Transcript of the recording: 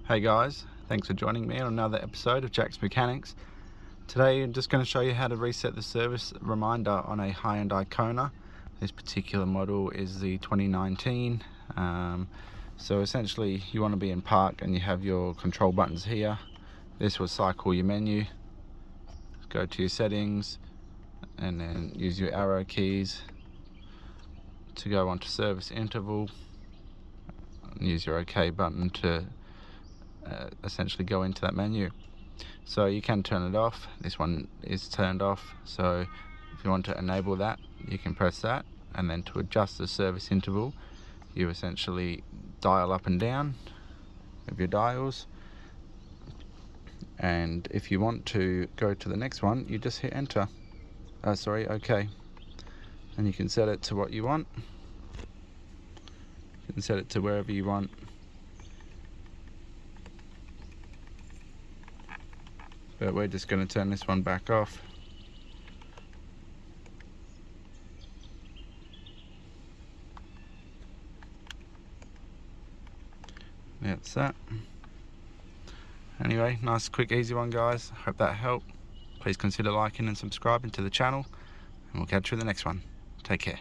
Hey guys, thanks for joining me on another episode of Jack's Mechanics. Today I'm just going to show you how to reset the service reminder on a Hyundai Kona. This particular model is the 2019. So essentially you want to be in park and you have your control buttons here. This will cycle your menu. Go to your settings and then use your arrow keys to go onto service interval. And use your OK button to essentially go into that menu. So you can turn it off. This one is turned off, so if you want to enable that you can press that, and then to adjust the service interval you essentially dial up and down with your dials, and if you want to go to the next one you just hit enter, OK, and you can set it to what you want. You can set it to wherever you want. But we're just going to turn this one back off. That's that. Anyway, nice, quick, easy one, guys. Hope that helped. Please consider liking and subscribing to the channel, and we'll catch you in the next one. Take care.